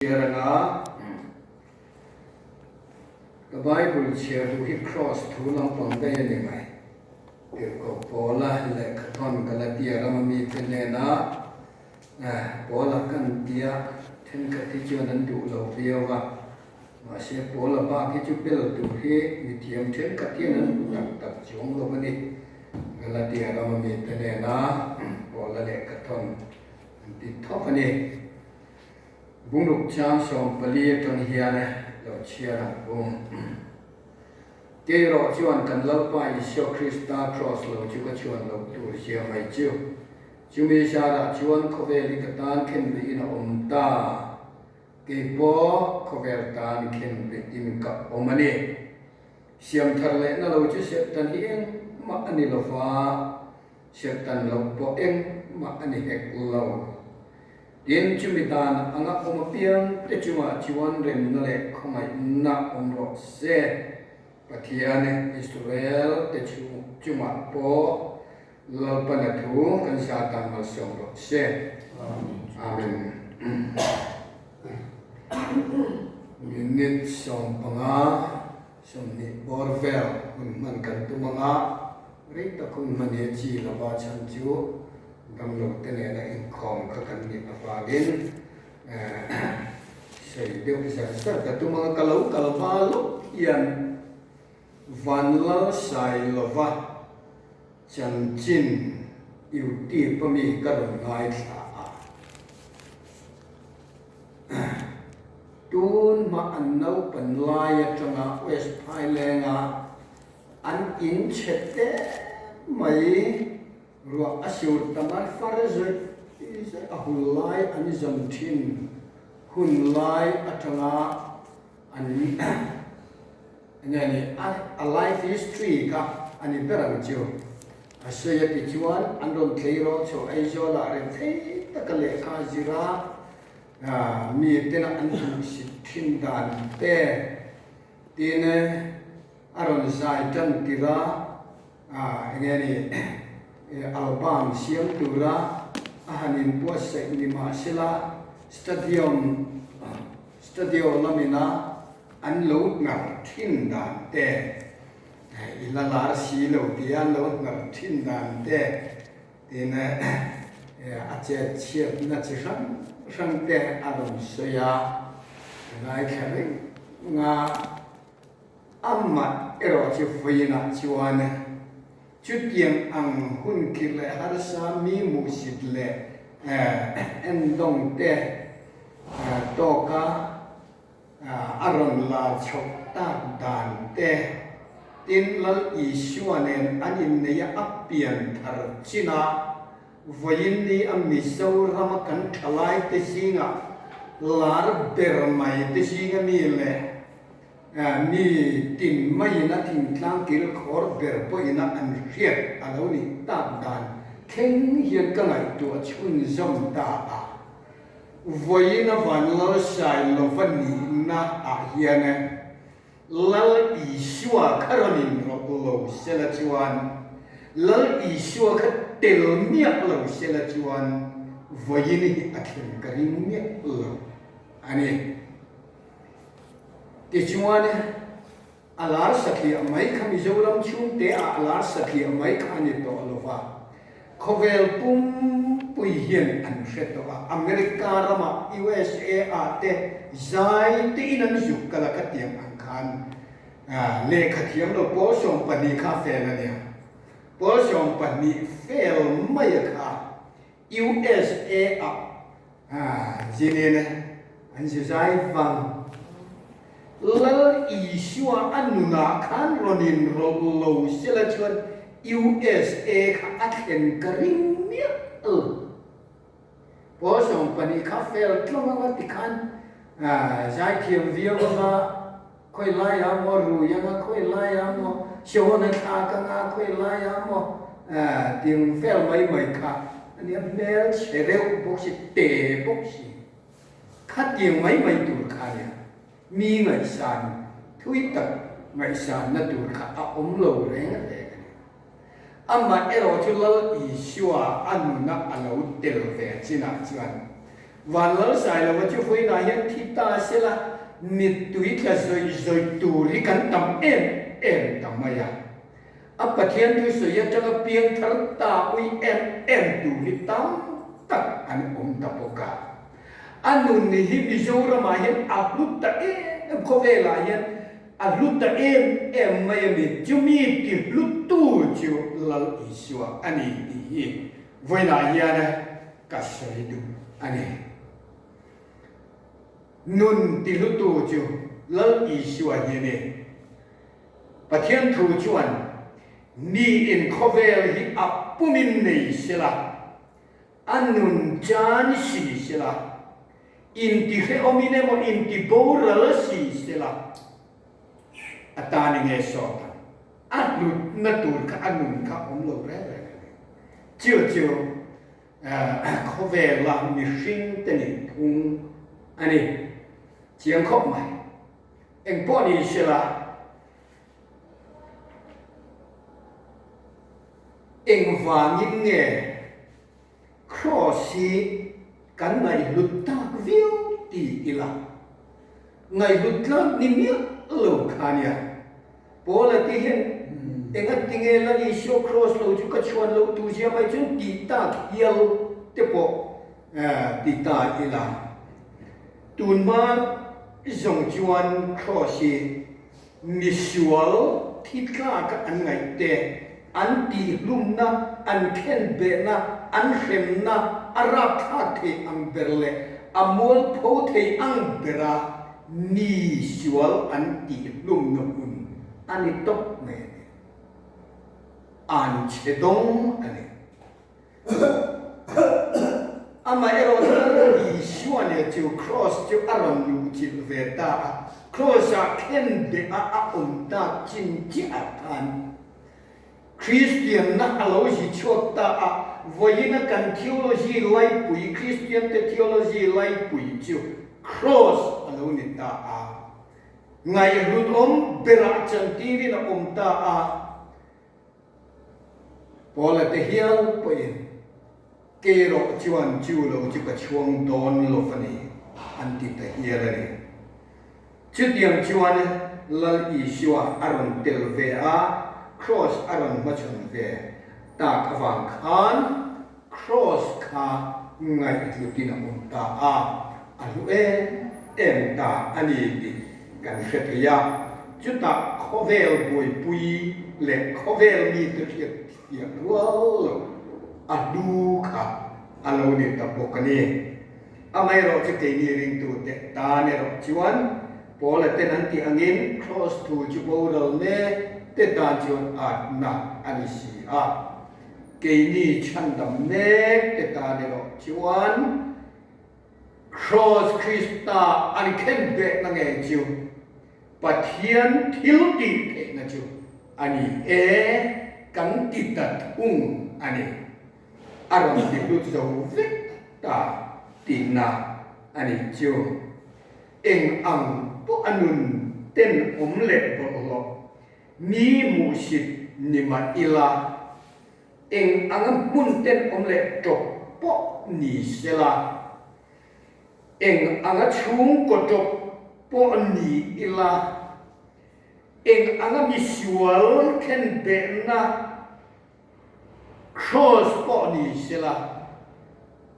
Here na the Bible share to he cross to long from there anyway. Ko Paula le katon Galatia ramami tenena Paula kan dia ten katijo nan du lo biawa masih Paula ba ki chu pel tu he mitiam ten katia nan nak tak jong lo mani Galatia ramami tenena Paula le katon di top ani bung lục cham som pali ton hian lo chia bung ke ro chuan kan lo pa Isu Krista cross lo chu ka chuan lo tu sia mai chu chu mi sha ra chuan kho ve li ka tan khen bi in om ta ke po kho ve tan khen bi in ka omani siam thar le na lo chu se tan hian ma ani lo fa se tan lo po eng ma ani hek lo Yen chumitan anga omapiang te chuma chiwan rem na le khomai na omro se pathian Israel te chuma po lalpana thu kan sa tan mal somro se amen minit som panga som ni borvel man kan tu manga rita kun mane chi la ba chan chu dam lo tene na in khom kha kan ni pa gin sei deu sa sa ka tu mga kalaba lo yan van la sai lova chan chin yu ti pa mi ka ron ngai tha tun ma an no pan lai atanga west thailand an in chete mai Ruak asyur tamar farazut is a hulai ani zamtin hunlai atanga ani ngani a life history ka ani berang jo asya tichuan andon tleiro cho aizo la re thei takale ka jira mi tena an sithin dan te tine aron zai tan tira ngani album siam tura ahanin puasa lima sila stadium lamina anlo ngar thin dan te ilalar si lo tian lo ngar thin dan te tina ache chiep na chi sang te arom soya ngai khare nga amma ero chi fuina chiwana chút tiệm ang hun kile harsa mi musit le en dong te to ka aron la chok ta dan te tin lal isuanen anin ne ya apian thar china voyin ni ammi so rama kan thalai te singa lar ber mai te singa ni le ni tin mai na tin tlang kil khor ber po ina an riat alo ni ta dan kheng hian ka ngai tu chun zom ta a voina van lo sai lo vani na a hian lal isua kharonin ro lo sela chuan lal isua kha tel mia lo sela chuan voini a khen karim mia lo ani te chuan alar sakhi amai khami zolam chung te alar sakhi amai khani to lova khovel pum pui hian an hret to America rama USA ate zai te inan juk kala ka tiam an khan le khathiam lo po som pani kha fel ania po som pani fel mai kha USA jinene an zai vang lal isua anuna khan ronin rolo sila chuan USA kha athen karing mia po som pani kha fel tloma ti khan zai thiam viawa ma khoi lai ya mo ru ya ma khoi lai ya mo shona kha ka nga khoi lai ya mo ting fel mai mai kha ani mel chereu boxi te boxi kha ting mai mai tur kha ya mi ngai san thui tak ngai san na tur kha a om lo reng le amma ero chu lo I shua anu na alo tel ve china chuan van lal sai la wachu foi na hian thita sela mit tui ka zoi tu ri kan tam em tam maya a pathian tu so ya changa piang thar ta ui em tu ri tam tak an ta poka anun ni hi bizora ma hian a lut ta ko ve la hian a lut ta em maya mi chu mi ti lut tu chu lal iswa ani hi voi na hian ka sai du ani nun ti lu tu chu lal iswa hi ne pathian thu chuan ni in khovel hi apumin nei sila anun chan si sila in ti he omine mo in ti boral si sila atani nge so anu natur ka anun ka omlo re chiu khovel la mi shin teni thung ani chiang khop mai eng po ni sila eng vangin nge crossi kan ngai lutta view ti ila ngai lutta ni mi lo khania pola ti hen enga tinge la ni show cross lo chu ka chuan lo tu sia mai chu ti ta hial te po ti ta ila tun ma zong chuan crossi misual thitla ka an ngai te an ti lum na an khen be na an khem na arap tha the ang berle amol pho the ang bera ni sual an ti lum no un ani top me an chedong ani ama ero ni suane chu cross chu aram lu chi ve ta cross a khen be a ta chin chi a tan Christian na alo si chota a voina kan theology lai pui Christian te theology lai pui chu cross alo ni ta a ngai lut om bera chan ti na om ta a pola te hial pui ke ro chuan chu lo chu ka chuang don lo fani an ti ta hial ni chu tiang chuan lal i shwa aron tel ve a cross aron machun ve ta kawang khan cross kha ngai lutina ta a alu em ta ani ti kan khetya chuta khovel boi pui le khovel mi te khiat ya wal adu kha alo ni ta pokani amai ro che te ni ring tu te ta ne ro chuan pola te nan ti angin cross tu chu bo ro ne te ta chuan a na ani si a ke ni chan dam ne te ta ne ro chuan cross Christa ani khen be na nge chu pathian thil ti ke na chu ani kan ti ta thung ani aron ti lu zo vek ta ti na ani chu eng ang po anun ten le bo lo ni mu sit ni ma ila eng angam pun ten le to po ni sela eng anga chung ko to po ni ila eng anga visual ken be na cross po ni sela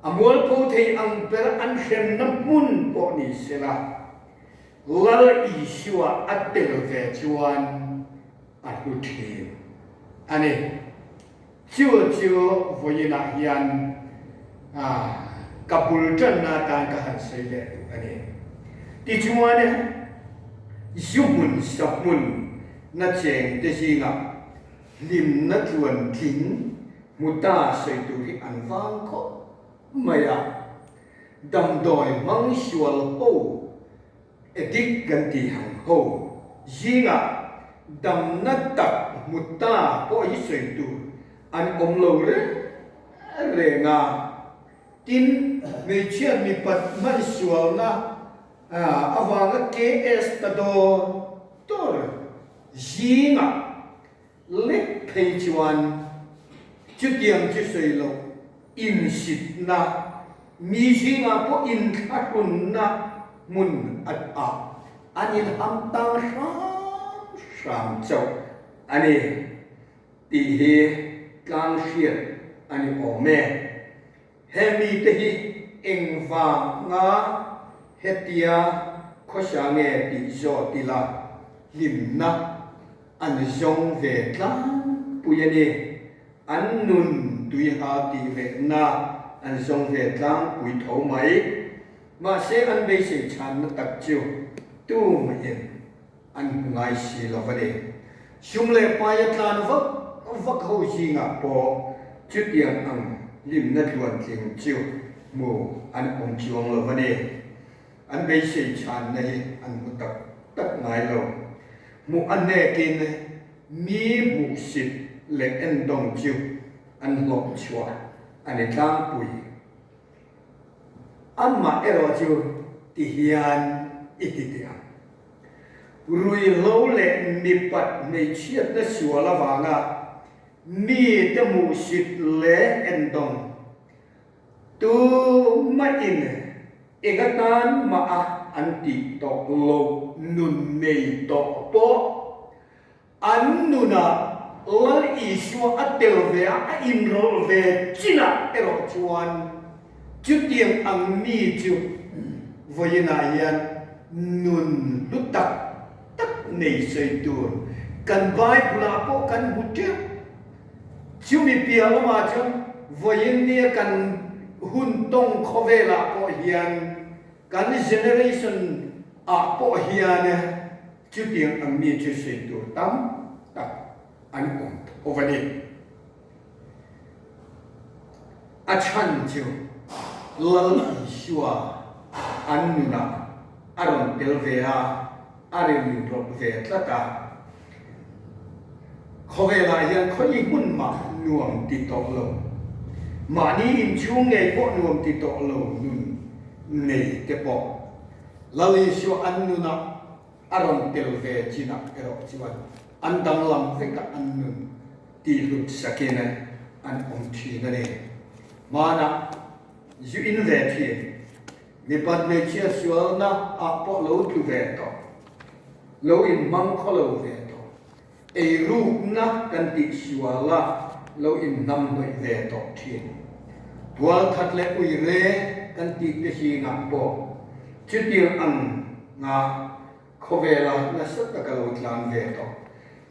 amol po thei ang per an khem na mun po ni sela lal isua atel ve chuan aluthi ane chiu voina hian kapul chan na tan ka han sei le ane ti chuan yumun sapmun na cheng te si nga lim na chuan thing muta sei tu hi an wang ko maya dam doi mang sual ho edik kan ti hang ho zinga dam na tak muta po hi sei tu an om lo re nga tin me chian mi pat man sual na awanga KS ta do tor zinga le phei chuan chu tiang chu sei lo in sit na mi singa po in tharun na mun at a anin ham tang ram chau ani ti hi tlang shiat ani ome hemi te hi eng va nga hetia khosha nge ti zo ti la lim na an zong ve tlang puyani an nun tui ha ti ve na an zong ve tlang pui tho mai ma se an be se chan na tak chiu tu ma yen an ngai si lo va de shum le pa ya tlan vak ho ji nga po chu tiang ang lim na tuan tling chiu mu an ong chuang lo va de an be se chan nei an mu tak ngai lo mu an ne kin mi mu sit le en dong chiu an lom chua an tlang pui an ma ero chiu ti hian ititia rui lo le mi pat nei chiat na sua la wanga mi te mu sit le en dong tu ma in egatan ma a an ti to lo nun nei to po an nuna lal iswa atel ve a in rol ve china ero chuan chu tiang ang mi chu voyena yan nun lutak tak nei sei tur kan vai pula po kan hutiu chu mi pia lo ma chu voyen nia kan hun tong khovela po hian kan generation a po hian chu tiang ang mi chu sei tur tam tak an over there a chan chu lal shua annuna aron telvea arin ro ve tlata khovela yan khoi hun ma nuam ti to lo mani in chung nge po nuam ti to lo nun nei te po lal shua annuna aron telve china ero chiwan andang lam ve ka annun ti lut sakene an om thi na ne mana you in ve thi mi pat me chia sual na a po lo tu ve to lo in mang kho lo ve to e ru na kan ti suala lo in nam noi ve to thi tual khat le ui re kan ti te si nga po chu tir ang nga khovela na sat ka lo tlan ve to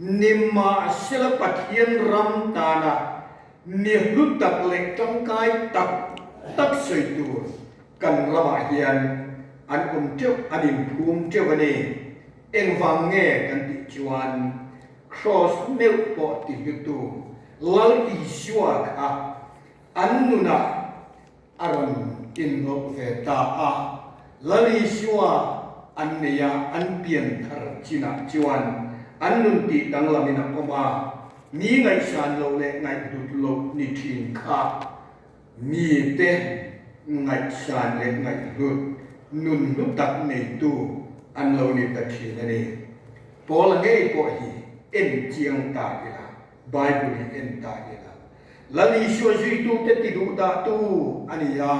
nimma sila pathian ram tana ni hlut tak le trong kai tak soi tu kan lama hian an chuk adim phum chuk ani eng wang nge kan ti chuan cross milk po ti tu lal i shua kha an nuna aron in ro ve ta a lal i shua an ne ya an pian thar china chuan an nun ti dang lamina oma mi ngai san lo le ngai dut lo ni thin kha mi te ngai san le ngai lut nun lut tak nei tu an lo ni ta thi na ni pol nge po hi en chiang ta ila bible ni en ta ila lali shua ji tu te ti du da tu ani ya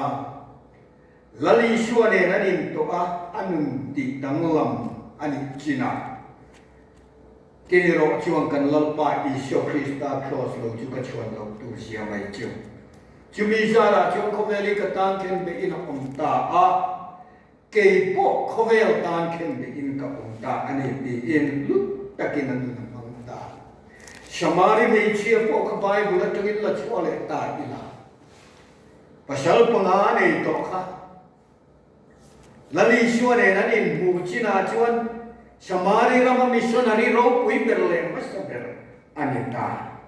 lali shua ne na nin to a anun ti dang lam ani china kero chuang kan lalpa Isyo Krista cross lo chu ka chuan lo tu sia mai chu chu mi sara chuang khomeli ka tan khen be in om ta a ke po khovel tan khen be in ka om ta ani ti in lut takin an om ta shamari me chi po ka bai bu la tu in la chua le ta ila pasal panga ne to kha lali shua ne nan in bu china chuan Shamari rama missionary ro pui berle masaber anita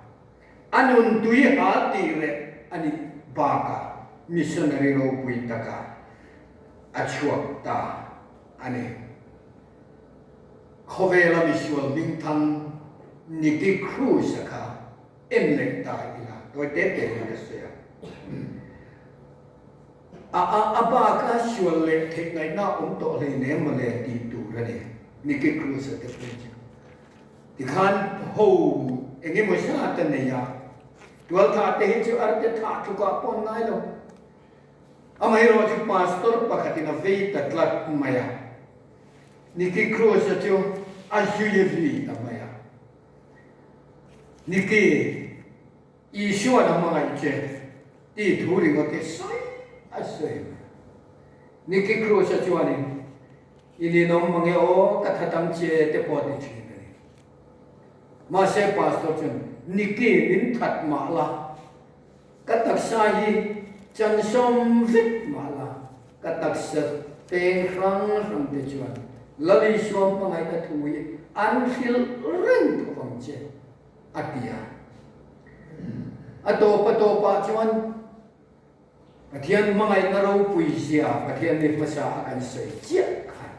anun tui hati re ani baka missionary ro pui taka achuak ta ani khovela visual bingthang niki cruise ka enle ta ila to tete ni kasya a baka shual le thek ngai na to le ne male ti tu ra ne Niki cruise at the bridge. The Khan ho, and it was not an aya. 12 thought they hit you out the top to go upon Nilo. amai ro chu pastor pakhatina vei tatlat maya niki cross chu ahyuyevi tamaya niki ishua na mga iche ti thuri ngote sai asai niki cross chu ani ini nom mange o kathatam che te poti chi ni ma se pastor chen niki in that ma la katak sai chan som vit ma la katak sa teng rang rang te chuan lali som pangai ta thui an fil ren to pang che atia atopa chuan pathian mangai na ro pui sia pathian ni masa akan sei chia khan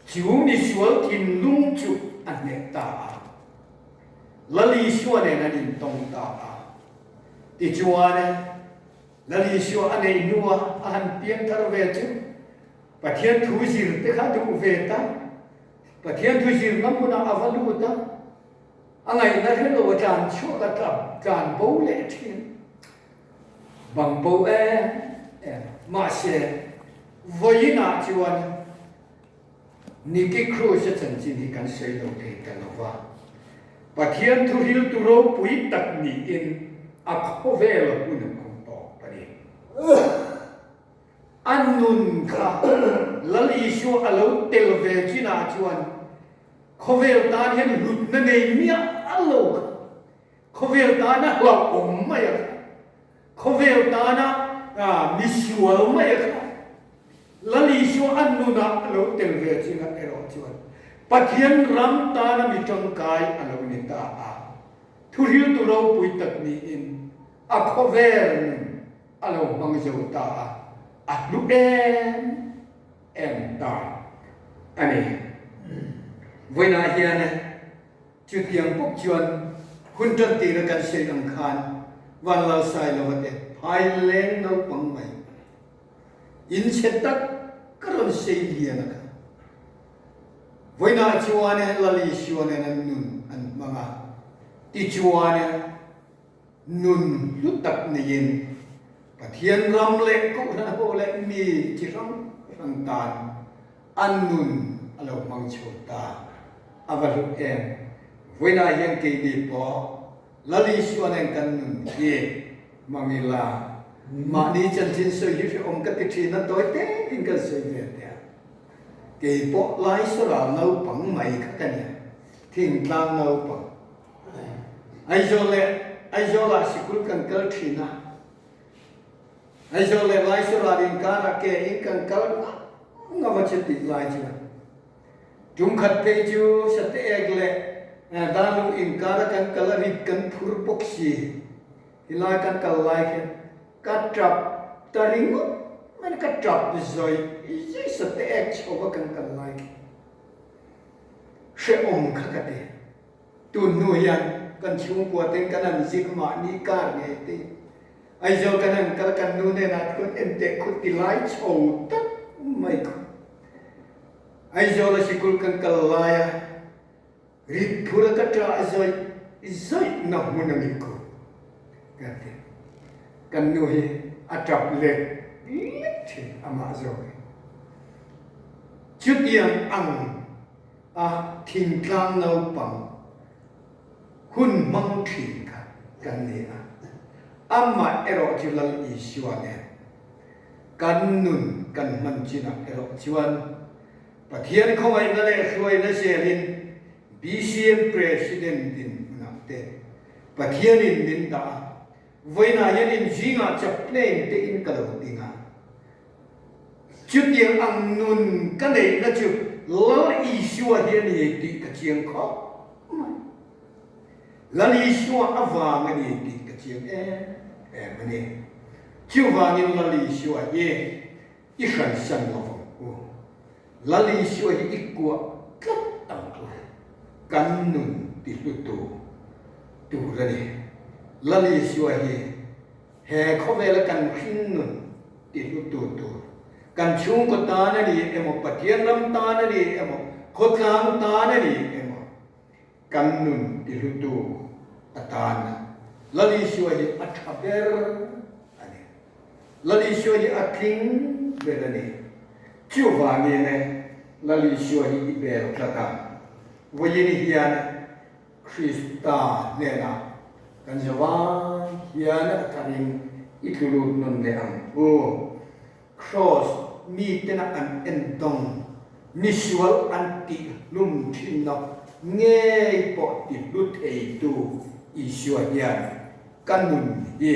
chu ni sual tin lung chu an ne ta lali suan ne na din tong ta ti chuan lali suan ane nuwa an pian thar ve chu pathian thu sir te kha du ve ta pathian thu sir nam na avalu ta angai na helo chan chu ka tlap chan bo le thin bằng bố mà sẽ với na chuan ni cái kru sẽ chân chính thì cần xây đầu thế cả nó va và thiên thu hiu tu rô bụi tắc ni in áp về là quân không to cái đi anh nun cả lal isu alo tel về chi na chuan không về ta hiện lụt nên mía alo không về ta na lọc ống mày không về ta na misual mày lali isu anh nun alo tel về chi na ero chuan pathian ram ta na mi trong kai alo ni ta thu hiu tu rô bụi tắc ni in không về alo mang dấu ta lúc em ta anh với na hiền chú tiếng bốc chuan hun chân tì raกันxây đằng khan van lao sai là vật hai lên đâu bằng mày in chết tắc cái rồi xây liền à với na chuan là li chuan này nun anh mang à ti chuan nun lúc tập này in thiên ram lệ cũng là bộ lệ mi chỉ rong rong tàn ăn nun alo mang chốt ta avalu em với na yang kỳ đi bỏ lali suan en kan nun ye mangila mà đi chân trên soi hiu ông cái thị nó tối té in cái soi về thế kỳ bỏ lái số là nấu bằng mày cái này thiên lang nấu bằng ai cho là sự quyết cần cơ thị na ai cho lệ lai số là đình cá là kê in cần cá ngã vào chết tịt lai chưa chúng khát phê chú sẽ té egg lệ đa lung in cá là cần cá là rít cần phur bốc xì thì lai cần cá lai khen cá trap ta ring ngút mình cá trap rồi sẽ té egg cho vào cần cá lai sẽ ôm khát cái đấy tuần nuôi ăn cần chung qua tên cái này gì mà đi cá này thì ai cho cái này cái cần nuôi này là con em để con đi lái chầu tất mày con ai cho là chỉ con cần cần lái rít pura cái trà rồi nằm muốn làm gì cái gì cần nuôi trap lệ thì ama rồi chút tiền ăn thìn clang nấu bằng hun mang thìn cả cần gì amma ero chulal isuane kan nun kan manchina ero chuan pathian khomai na le khoi na selin BCM president din namte pathian in din ta voina yan in jinga chaplain te in kalo tinga chutiang ang nun kanei na chu lal isua hian hi ti ka chiang kho lal isua awa ngani ti ka chiang em này chiều vàng như là lý xua ye ít khẩn sân nó là lý xua ít qua cắt tầm cắn nụn thì lụt tù ra đi là lý xua ye hè khó về là cắn khinh nụn thì lụt tù cắn chung có ta này đi em một bát thiên lâm ta này đi em một khốt lam ta này đi em một cắn nụn thì lụt tù ta là lý xua ye athaber lali shua hi aking bedani chu wa nge ne lali shua hi ibel klata wayini hian Krista ne na kan jawa hian kanin itulu nun le ang o cross mi tena an entong visual anti lum thin na nghe po ti lu thei tu isua hian kanun hi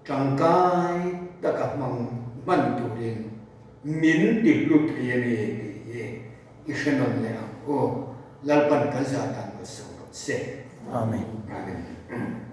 trangkai taka mang man tu rin min ti lu thei ni ishanon le ang o lalpan kan sa tan ko se Amen. amen